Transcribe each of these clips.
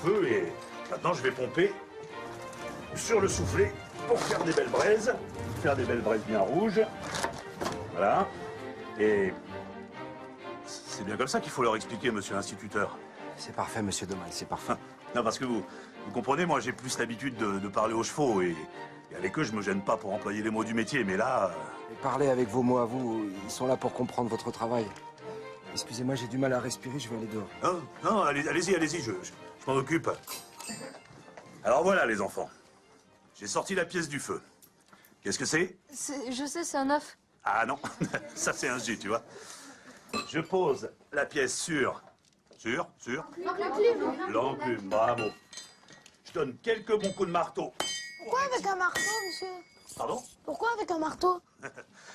feu et maintenant je vais pomper sur le soufflet pour faire des belles braises. Faire des belles braises bien rouges. Voilà. Et c'est bien comme ça qu'il faut leur expliquer, monsieur l'instituteur. C'est parfait, monsieur Domal, c'est parfait. Non, parce que vous comprenez, moi j'ai plus l'habitude de parler aux chevaux et avec eux je me gêne pas pour employer les mots du métier, mais là... Et parlez avec vos mots à vous, ils sont là pour comprendre votre travail. Excusez-moi, j'ai du mal à respirer, je vais aller dehors. Non, allez-y, je m'en occupe. Alors voilà les enfants, j'ai sorti la pièce du feu. Qu'est-ce que c'est? Je sais, c'est un œuf. Ah non, ça c'est un G, tu vois. Je pose la pièce sur l'enclume, bravo. Je donne quelques bons coups de marteau. Pourquoi avec un marteau, monsieur? Pardon? Pourquoi avec un marteau?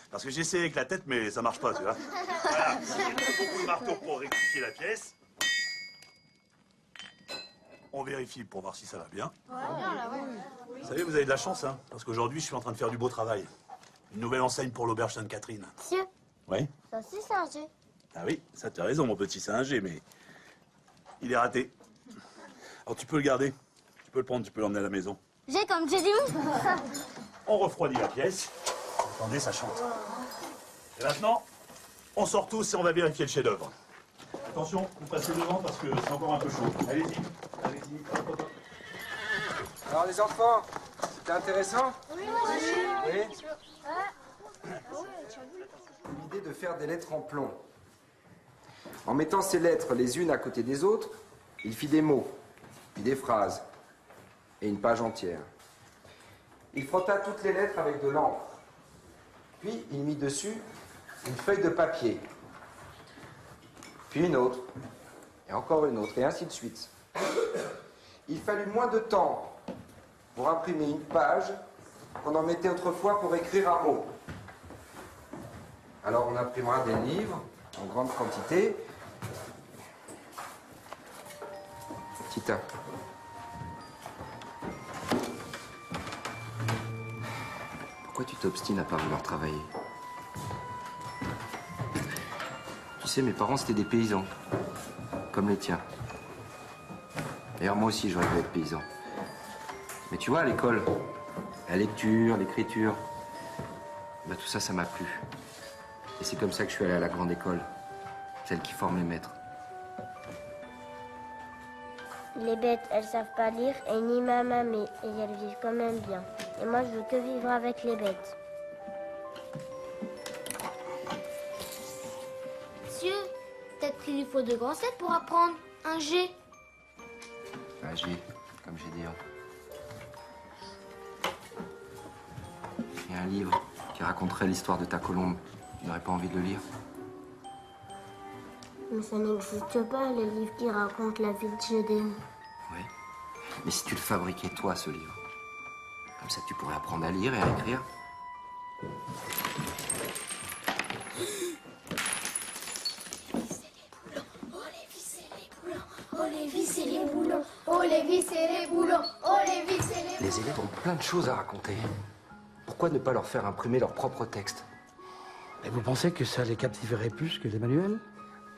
Parce que j'essaie avec la tête, mais ça marche pas, tu vois. Voilà, quelques bons coups de marteau pour rectifier la pièce. On vérifie pour voir si ça va bien. Vous savez, vous avez de la chance, hein, parce qu'aujourd'hui, je suis en train de faire du beau travail. Une nouvelle enseigne pour l'auberge Sainte-Catherine. Monsieur, Oui? ça aussi c'est un G. Ah oui, ça t'as raison, mon petit, c'est un G, mais il est raté. Alors tu peux le garder, tu peux le prendre, tu peux l'emmener à la maison. G comme Jésus. On refroidit la pièce. Attendez, ça chante. Et maintenant, on sort tous et on va vérifier le chef-d'œuvre. Attention, vous passez devant parce que c'est encore un peu chaud. Allez-y, allez-y. Hop, hop, hop. Alors les enfants, c'était intéressant? Oui. L'idée de faire des lettres en plomb. En mettant ces lettres les unes à côté des autres, il fit des mots, puis des phrases, et une page entière. Il frotta toutes les lettres avec de l'encre. Puis il mit dessus une feuille de papier, puis une autre, et encore une autre, et ainsi de suite. Il fallut moins de temps pour imprimer une page qu'on en mettait autrefois pour écrire un mot. Alors on imprimera des livres en grande quantité. Tita. Pourquoi tu t'obstines à pas vouloir travailler? Tu sais, mes parents, c'était des paysans. Comme les tiens. D'ailleurs, moi aussi, j'aurais voulu être paysan. Mais tu vois, à l'école, la lecture, l'écriture, bah, tout ça, ça m'a plu. Et c'est comme ça que je suis allé à la grande école. Celle qui forme les maîtres. Les bêtes, elles savent pas lire et ni ma mamie, et elles vivent quand même bien. Et moi, je veux que vivre avec les bêtes. Monsieur, peut-être qu'il lui faut de grosses lettres pour apprendre un G. Un G, comme j'ai dit. Il y a un livre qui raconterait l'histoire de ta colombe. Tu n'aurais pas envie de le lire? Mais ça n'existe pas, les livres qui racontent la vie de Gédéon. Oui. Mais si tu le fabriquais, toi, ce livre, comme ça, tu pourrais apprendre à lire et à écrire. Les élèves ont plein de choses à raconter. Pourquoi ne pas leur faire imprimer leur propre texte? Et vous pensez que ça les captiverait plus que les manuels?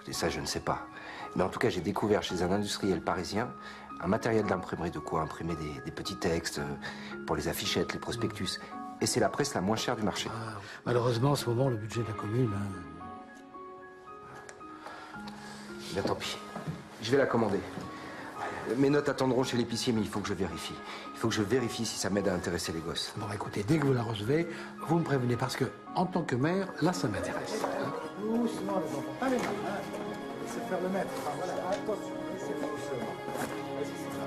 Et ça, je ne sais pas. Mais en tout cas, j'ai découvert chez un industriel parisien un matériel d'imprimerie, de quoi imprimer des petits textes pour les affichettes, les prospectus. Et c'est la presse la moins chère du marché. Ah, malheureusement, en ce moment, le budget de la commune... Bien, tant pis. Je vais la commander. Mes notes attendront chez l'épicier, mais il faut que je vérifie. Il faut que je vérifie si ça m'aide à intéresser les gosses. Bon, écoutez, dès que vous la recevez, vous me prévenez, parce que, en tant que maire, là, ça m'intéresse. Doucement, les enfants. Allez, c'est faire le maître. Ah, voilà, attention, c'est pas doucement. Vas-y, c'est ça.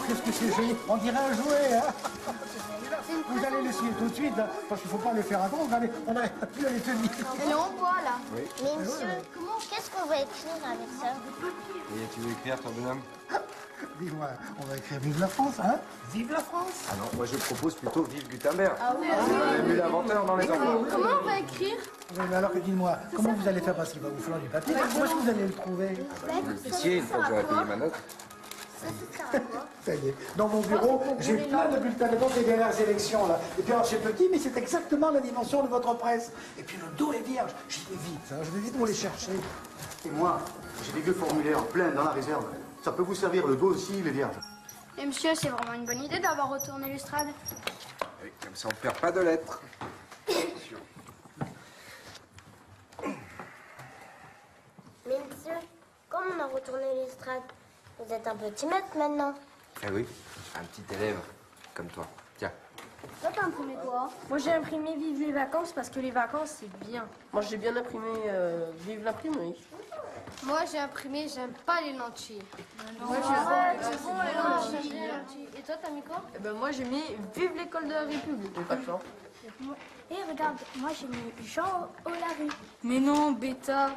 Qu'est-ce que c'est joli? On dirait un jouet, hein? Vous allez les suivre tout de suite, hein, parce qu'il ne faut pas les faire à gros, on a plus à les tenir. Et on voit là. Oui. Mais monsieur, qu'est-ce qu'on va écrire avec ça? Et tu veux écrire, ton bonhomme? Dis-moi, on va écrire Vive la France, hein? Vive la France! Ah non, moi je propose plutôt Vive Gutenberg. Ah oui, Vous avez l'inventeur dans les enfants. Comment on va écrire? Oui, mais alors, dites-moi, comment vous allez faire? Parce qu'il va vous falloir du papier. Où est-ce que vous allez le trouver? L'épicier, une fois que j'aurai payé ma note. Ça y est. Dans mon bureau, j'ai plein de bulletins de vote des dernières élections, là. Et puis alors, c'est petit, mais c'est exactement la dimension de votre presse. Et puis le dos est vierge. J'y vais vite, hein. Je vais vite vous les chercher. Et moi, j'ai des vieux formulaires pleins dans la réserve. Ça peut vous servir, le dos aussi, il est vierge. Et monsieur, c'est vraiment une bonne idée d'avoir retourné l'estrade. Oui, comme ça, on ne perd pas de lettres. Mais monsieur, comme on a retourné l'estrade, vous êtes un petit maître maintenant. Eh oui, un petit élève comme toi. Tiens. Toi, t'as imprimé quoi? Moi j'ai imprimé Vive les vacances parce que les vacances c'est bien. Moi j'ai bien imprimé Vive l'imprimerie. Moi, j'ai imprimé J'aime pas les lentilles. Et toi, t'as mis quoi? Et ben moi j'ai mis Vive l'école de la République. J'ai pas de chance. Et regarde, moi, j'ai mis Jean Olary. Mais non, bêta,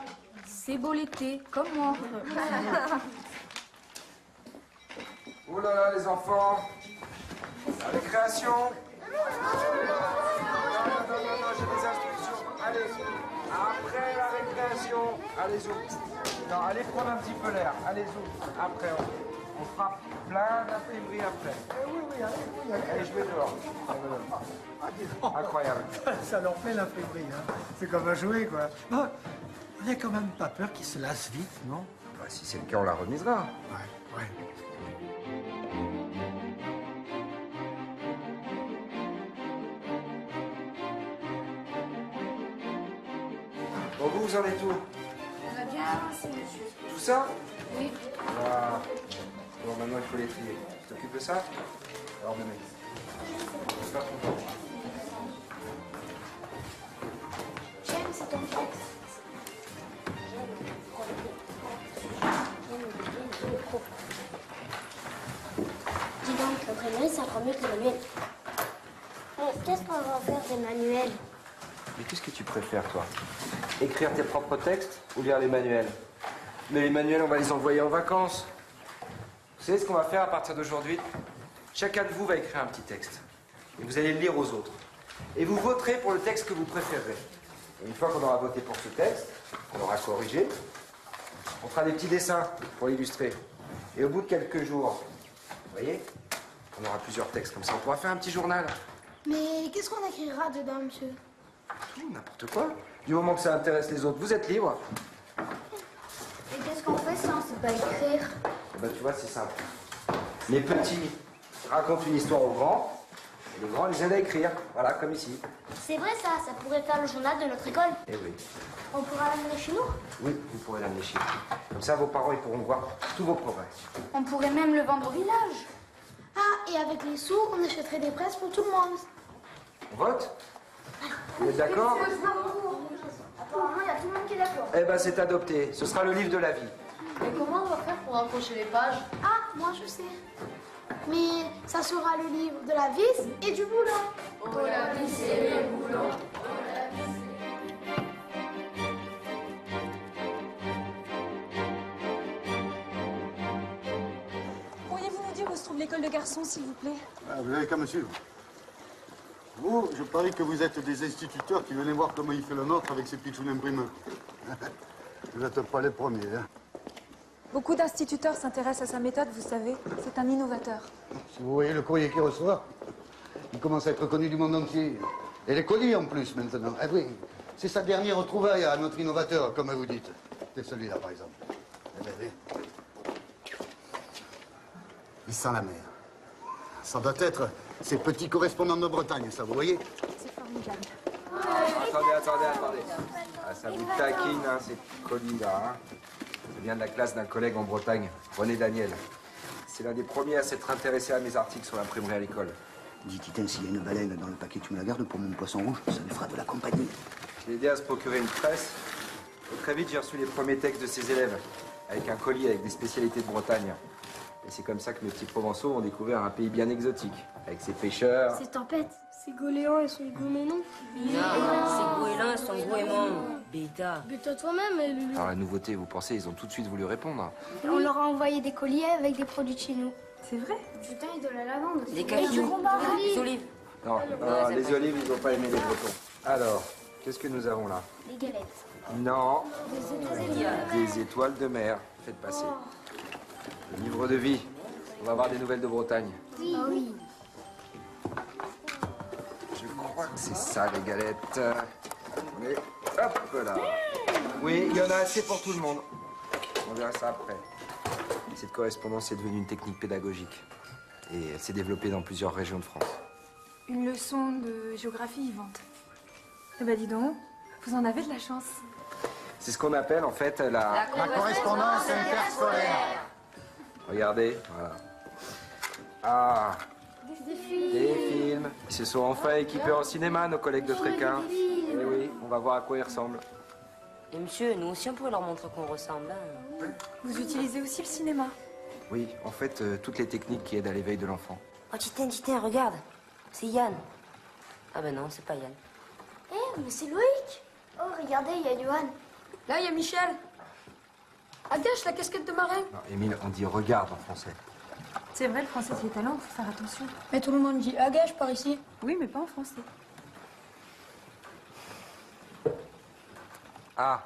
c'est beau l'été, comme moi. Oh là là, les enfants. La récréation. Non, j'ai des instructions. Allez, après la récréation, allez-y. Non, allez prendre un petit peu l'air. Allez-y. Après, on fera plein d'imprimeries après. Oui, allez. Allez, je vais dehors. Incroyable. Ça leur fait l'imprimerie, hein. C'est comme un jouet, quoi. Bon, on n'a quand même pas peur qu'ils se lassent vite, non? Bah, si c'est le cas, on la remisera. Ouais. Bon, vous en êtes où? On a bien avancé, monsieur. Tout ça? Oui. Voilà. Bon, maintenant, il faut les trier. Tu t'occupes de ça? Alors, demain. C'est pas content. J'aime, c'est ton texte. Dis donc, l'imprimerie, c'est encore mieux que le manuel. Mais qu'est-ce qu'on va en faire des manuels? Mais qu'est-ce que tu préfères, toi? Écrire tes propres textes ou lire les manuels? Mais les manuels, on va les envoyer en vacances. Vous savez ce qu'on va faire à partir d'aujourd'hui? Chacun de vous va écrire un petit texte. Et vous allez le lire aux autres. Et vous voterez pour le texte que vous préférez. Et une fois qu'on aura voté pour ce texte, qu'on aura corrigé, on fera des petits dessins pour l'illustrer. Et au bout de quelques jours, vous voyez, on aura plusieurs textes comme ça. On pourra faire un petit journal. Mais qu'est-ce qu'on écrira dedans, monsieur? Tout, n'importe quoi. Du moment que ça intéresse les autres, vous êtes libre. Et qu'est-ce qu'on fait si on sait pas écrire? Eh ben, tu vois, c'est simple. Les petits racontent une histoire aux grands, et les grands les aident à écrire. Voilà, comme ici. C'est vrai ça pourrait faire le journal de notre école. Eh oui. On pourra l'amener chez nous? Oui, vous pourrez l'amener chez vous. Comme ça, vos parents, ils pourront voir tous vos progrès. On pourrait même le vendre au village. Ah, et avec les sous, on achèterait des presses pour tout le monde. On vote? Vous êtes d'accord? Apparemment, il y a tout le monde qui est d'accord. Eh ben, c'est adopté. Ce sera le livre de la vie. Et comment on va faire pour accrocher les pages? Ah, moi je sais. Mais ça sera le livre de la vis et du boulon. Oh la vis et le boulon. Pourriez-vous nous dire où se trouve l'école de garçons, s'il vous plaît? Ah, vous n'avez qu'à me suivre. Vous, je parie que vous êtes des instituteurs qui venaient voir comment il fait le nôtre avec ses pitchouns imprimeurs. Vous n'êtes pas les premiers, hein. Beaucoup d'instituteurs s'intéressent à sa méthode, vous savez. C'est un innovateur. Si vous voyez le courrier qu'il reçoit, il commence à être connu du monde entier. Et les colis en plus, maintenant. Eh oui, c'est sa dernière retrouvaille à notre innovateur, comme vous dites. C'est celui-là, par exemple. Eh bien, oui. Il sent la mer. Ça doit être ces petits correspondants de Bretagne, ça, vous voyez? C'est formidable. Attendez. Ah, ça vous taquine, hein, ces colis-là. Hein. Ça vient de la classe d'un collègue en Bretagne, René Daniel. C'est l'un des premiers à s'être intéressé à mes articles sur l'imprimerie à l'école. Dis, Titin, s'il y a une baleine dans le paquet, tu me la gardes pour mon poisson rouge, ça lui fera de la compagnie. Je l'ai aidé à se procurer une presse. Et très vite, j'ai reçu les premiers textes de ses élèves, avec un colis avec des spécialités de Bretagne. Et c'est comme ça que mes petits Provençaux ont découvert un pays bien exotique, avec ses pêcheurs. C'est tempête. C'est goéland et son goéménon. C'est goéland, son goémon. Bêta. Mais toi toi-même, Lulu. Alors la nouveauté, vous pensez, ils ont tout de suite voulu répondre. On leur a envoyé des colliers avec des produits de chez nous. C'est vrai? Du thym et de la lavande. Des Et du cachous. combat. Des olives. Non, les olives, ils n'ont pas aimé les Bretons. Alors, qu'est-ce que nous avons là? Les galettes. Non, des étoiles de mer. Faites passer. Le livre de vie. On va avoir des nouvelles de Bretagne. Oui. Ah oui. Je crois que c'est ça, les galettes. Mais hop là. Oui, il y en a assez pour tout le monde. On verra ça après. Cette correspondance est devenue une technique pédagogique. Et elle s'est développée dans plusieurs régions de France. Une leçon de géographie vivante. Eh ben dis donc, vous en avez de la chance. C'est ce qu'on appelle en fait la correspondance interscolaire. Regardez, voilà. Ah, des films. Ils se sont enfin équipés en cinéma, nos collègues de Tréquin. Eh oui, on va voir à quoi ils ressemblent. Et monsieur, nous aussi on peut leur montrer qu'on ressemble. Hein. Vous utilisez aussi le cinéma. Oui, en fait, toutes les techniques qui aident à l'éveil de l'enfant. Oh Titen, regarde. C'est Yann. Ah ben non, c'est pas Yann. Eh, mais c'est Loïc. Oh, regardez, il y a Johan. Là, il y a Michel. Agache la casquette de marin. Non, Émile, on dit regarde en français. C'est vrai, le français c'est talent, faut faire attention. Mais tout le monde dit agache par ici. Oui, mais pas en français. Ah,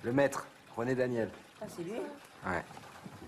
le maître, René Daniel. Ah, c'est lui. Ouais.